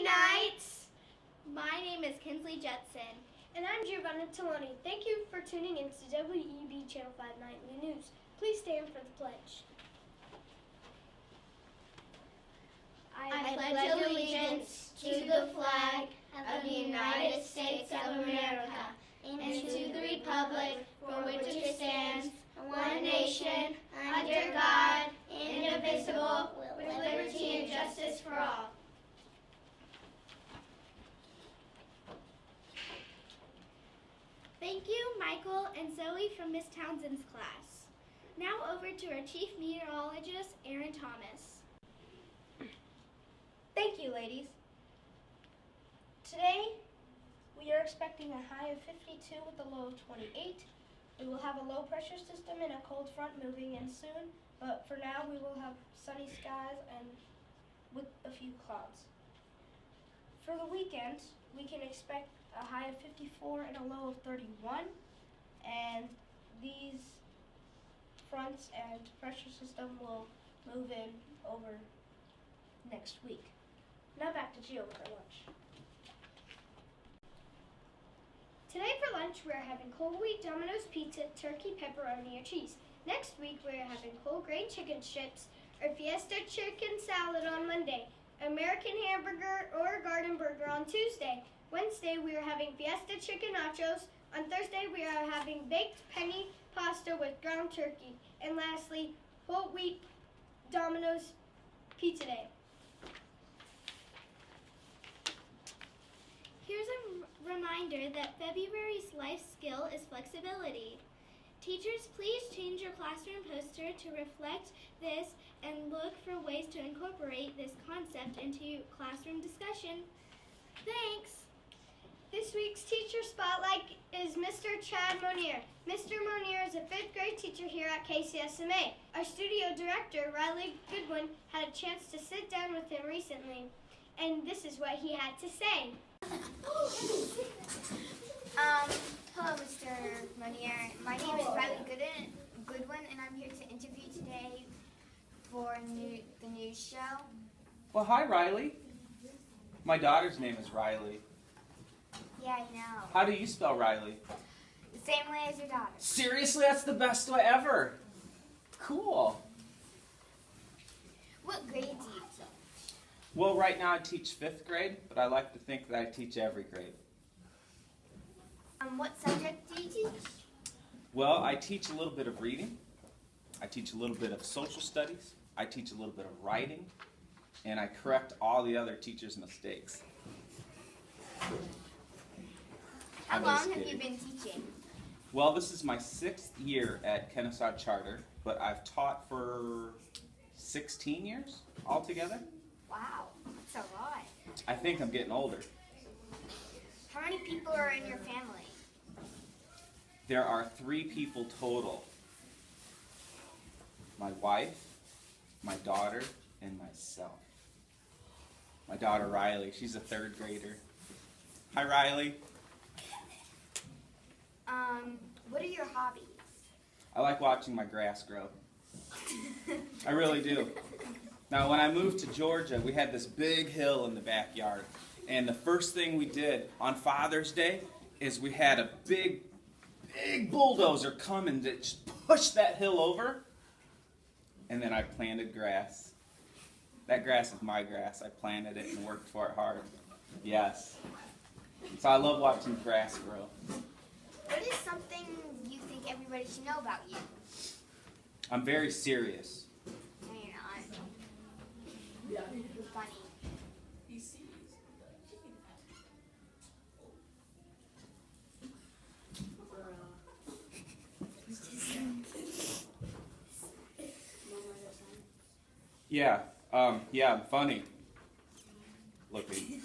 Knights! My name is Kinsley Jetson. And I'm Giovanna Toloni. Thank you for tuning in to WEB Channel 5 Nightly News. Please stand for the pledge. I pledge allegiance to the flag of the United States of America and to the republic for which it stands, one nation, under God, indivisible, with liberty and justice for all. Thank you, Michael and Zoe from Miss Townsend's class. Now over to our Chief Meteorologist, Aaron Thomas. Thank you, ladies. Today, we are expecting a high of 52 with a low of 28. We will have a low pressure system and a cold front moving in soon, but for now we will have sunny skies and with a few clouds. For the weekend, we can expect a high of 54 and a low of 31, and these fronts and pressure system will move in over next week. Now back to Gio with our lunch. Today for lunch we are having whole wheat Domino's pizza, turkey, pepperoni, or cheese. Next week we are having whole grain chicken strips or Fiesta chicken salad on Monday, American hamburger or garden burger on Tuesday. Wednesday we are having Fiesta chicken nachos. On Thursday we are having baked penny pasta with ground turkey. And lastly, whole wheat Domino's pizza day. Here's a reminder that February's life skill is flexibility. Teachers, please change your classroom poster to reflect this and look for ways to incorporate this concept into classroom discussion. Thanks! This week's teacher spotlight is Mr. Chad Monier. Mr. Monier is a 5th grade teacher here at KCSMA. Our studio director, Riley Goodwin, had a chance to sit down with him recently, and this is what he had to say. Hello, Mr. Monier. My name is Riley Goodwin, and I'm here to interview today for the news show. Well, hi, Riley. My daughter's name is Riley. Yeah, I know. How do you spell Riley? The same way as your daughter. Seriously, that's the best way ever. Cool. What grade do you teach? Well, right now I teach 5th grade, but I like to think that I teach every grade. What subject do you teach? Well, I teach a little bit of reading. I teach a little bit of social studies. I teach a little bit of writing. And I correct all the other teachers' mistakes. How long have you been teaching? Well, this is my 6th year at Kennesaw Charter, but I've taught for 16 years altogether. Wow, that's a lot. I think I'm getting older. How many people are in your family? There are 3 people total. My wife, my daughter, and myself. My daughter Riley, she's a 3rd grader. Hi, Riley. What are your hobbies? I like watching my grass grow. I really do. Now, when I moved to Georgia, we had this big hill in the backyard. And the first thing we did on Father's Day is we had a big bulldozer come and just push that hill over. And then I planted grass. That grass is my grass. I planted it and worked for it hard. Yes. So I love watching grass grow. What is something you think everybody should know about you? I'm very serious. No, you're not. You're funny. Yeah, I'm funny looking.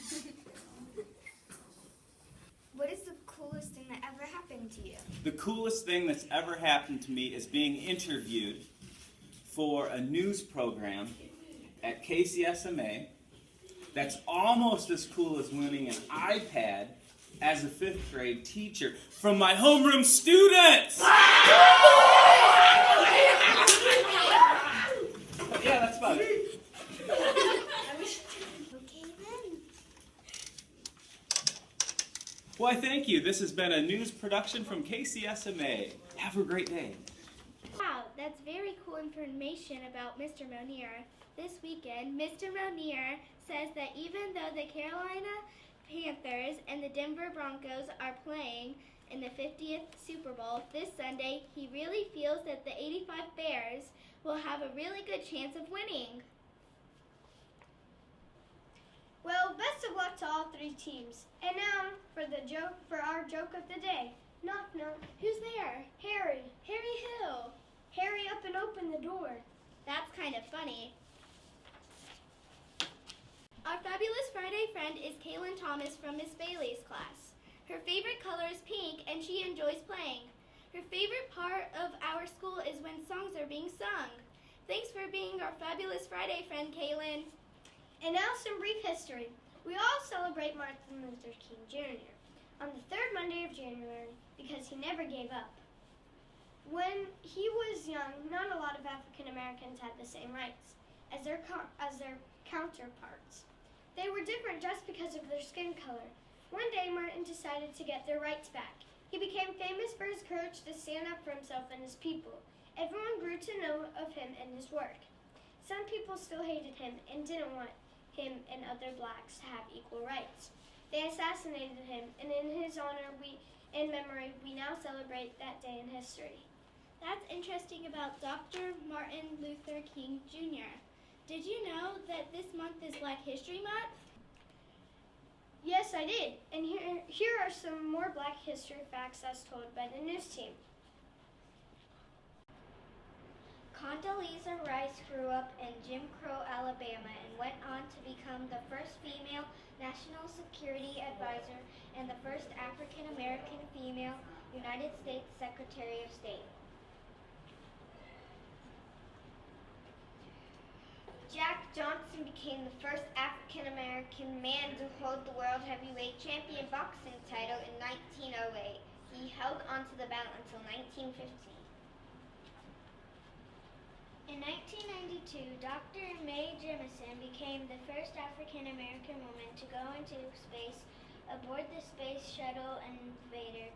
What is the coolest thing that ever happened to you? The coolest thing that's ever happened to me is being interviewed for a news program at KCSMA that's almost as cool as winning an iPad as a 5th grade teacher from my homeroom students! Yeah, that's about it. Okay then. Why, thank you. This has been a news production from KCSMA. Have a great day. Wow, that's very cool information about Mr. Monier. This weekend, Mr. Monier says that even though the Carolina Panthers and the Denver Broncos are playing in the 50th Super Bowl this Sunday, he really feels that the 85 Bears will have a really good chance of winning. Well, best of luck to all three teams. And now for our joke of the day. Knock knock. Who's there? Harry. Harry who? Hurry up and open the door. That's kind of funny. Our Fabulous Friday friend is Kaylin Thomas from Miss Bailey's class. Her favorite color is pink and she enjoys playing. Her favorite part of our school is when songs are being sung. Thanks for being our Fabulous Friday friend, Kaylin. And now some brief history. We all celebrate Martin Luther King Jr. on the third Monday of January because he never gave up. When he was young, not a lot of African Americans had the same rights as their counterparts. They were different just because of their skin color. One day, Martin decided to get their rights back. He became famous for his courage to stand up for himself and his people. Everyone grew to know of him and his work. Some people still hated him and didn't want him and other blacks to have equal rights. They assassinated him, and in his honor and memory, we now celebrate that day in history. That's interesting about Dr. Martin Luther King Jr. Did you know that this month is Black History Month? Yes, I did. And here are some more Black history facts as told by the news team. Condoleezza Rice grew up in Jim Crow, Alabama, and went on to become the first female National Security Advisor and the first African-American female United States Secretary of State. Jack Johnson became the first African-American man to hold the World Heavyweight Champion boxing title in 1908. He held onto the belt until 1915. In 1992, Dr. Mae Jemison became the first African-American woman to go into space aboard the Space Shuttle Invader.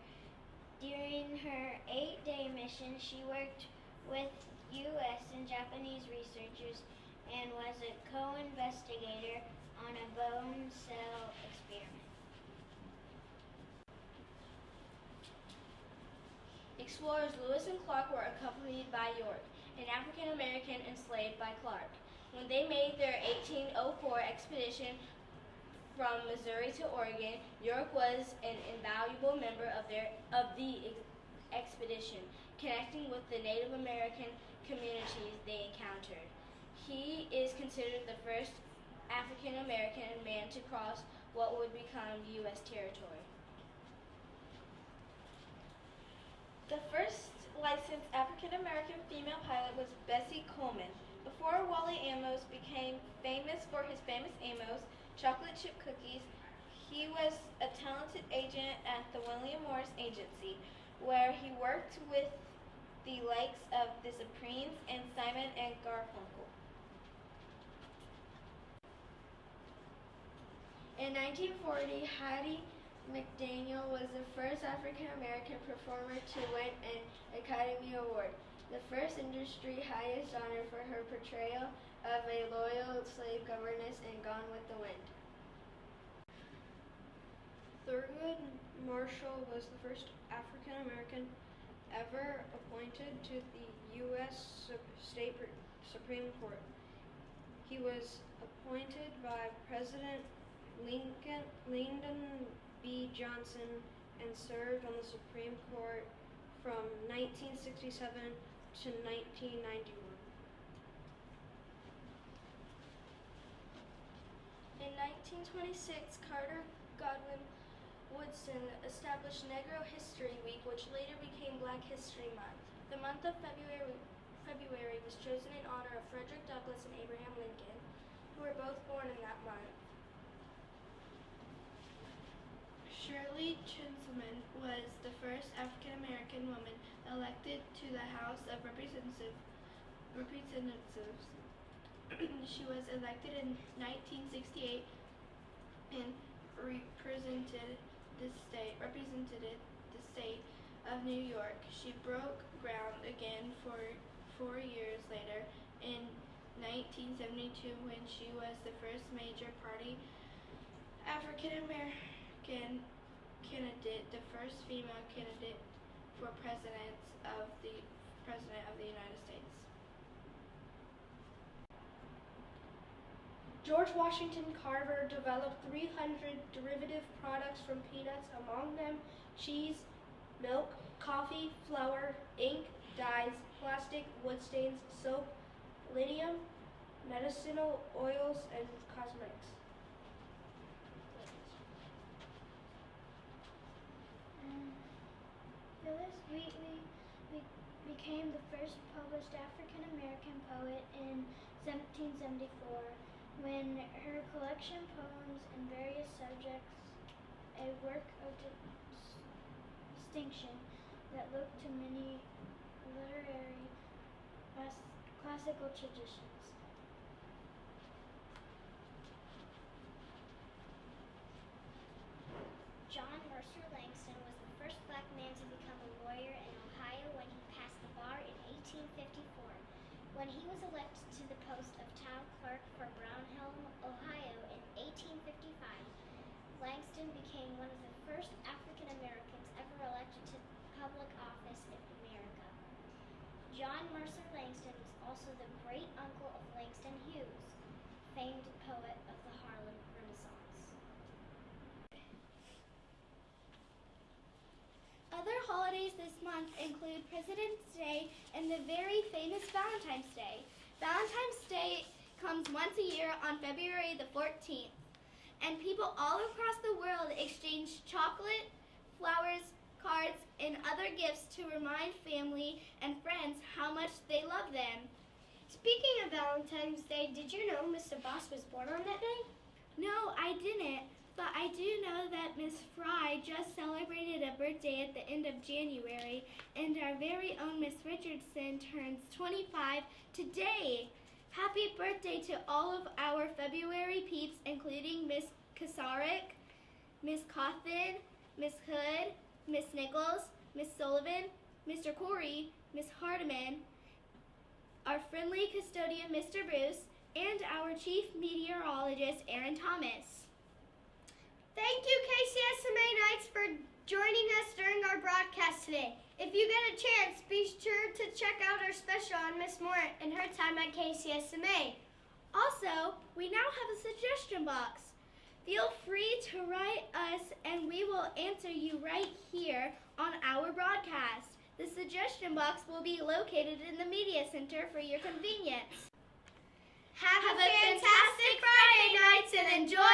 During her 8-day mission, she worked with U.S. and Japanese researchers and was a co-investigator on a bone cell experiment. Explorers Lewis and Clark were accompanied by York, an African-American enslaved by Clark. When they made their 1804 expedition from Missouri to Oregon, York was an invaluable member of the expedition, connecting with the Native American communities they encountered. He is considered the first African-American man to cross what would become U.S. territory. The first licensed African-American female pilot was Bessie Coleman. Before Wally Amos became famous for his famous Amos chocolate chip cookies, he was a talented agent at the William Morris Agency, where he worked with the likes of the Supremes and Simon and Garfunkel. In 1940, Hattie McDaniel was the first African-American performer to win an Academy Award, the first industry highest honor for her portrayal of a loyal slave governess in Gone with the Wind. Thurgood Marshall was the first African-American ever appointed to the U.S. State Supreme Court. He was appointed by President Lyndon B. Johnson and served on the Supreme Court from 1967 to 1991. In 1926, Carter Godwin Woodson established Negro History Week, which later became Black History Month. The month of February was chosen in honor of Frederick Douglass and Abraham Lincoln, who were both born in that month. Shirley Chisholm was the first African-American woman elected to the House of Representatives. She was elected in 1968 and represented represented the state of New York. She broke ground again 4 years later in 1972 when she was the first major party African American candidate, the first female candidate for President of the United States. George Washington Carver developed 300 derivative products from peanuts, among them cheese, milk, coffee, flour, ink, dyes, plastic, wood stains, soap, lithium, medicinal oils, and cosmetics. Phyllis Wheatley became the first published African American poet in 1774 when her collection poems in various subjects, a work of distinction that looked to many literary classical traditions. John Mercer Langston was the first black man to become a lawyer in Ohio when he passed the bar in 1854. When he was elected to the post of town clerk for Brownhelm, Ohio in 1855, Langston became one of the first African Americans ever elected to public office in America. John Mercer Langston was also the great uncle of Langston Hughes, famed poet of the Harlem Renaissance. Other holidays this month include President's Day and the very famous Valentine's Day. Valentine's Day comes once a year on February the 14th, and people all across the world exchange chocolate, flowers, cards, and other gifts to remind family and friends how much they love them. Speaking of Valentine's Day, did you know Mr. Boss was born on that day? No, I didn't, but I do know that Miss Fry just celebrated a birthday at the end of January, and our very own Miss Richardson turns 25 today. Happy birthday to all of our February peeps, including Miss Kasarik, Miss Cawthon, Miss Hood, Miss Nichols, Miss Sullivan, Mr. Corey, Miss Hardiman, our friendly custodian, Mr. Bruce, and our chief meteorologist, Aaron Thomas. Thank you, KCSMA Knights, for joining us during our broadcast today. If you get a chance, be sure to check out our special on Miss Moore and her time at KCSMA. Also, we now have a suggestion box. Feel free to write us and we will answer you right here on our broadcast. The suggestion box will be located in the media center for your convenience. Have a fantastic Friday, Knights, and enjoy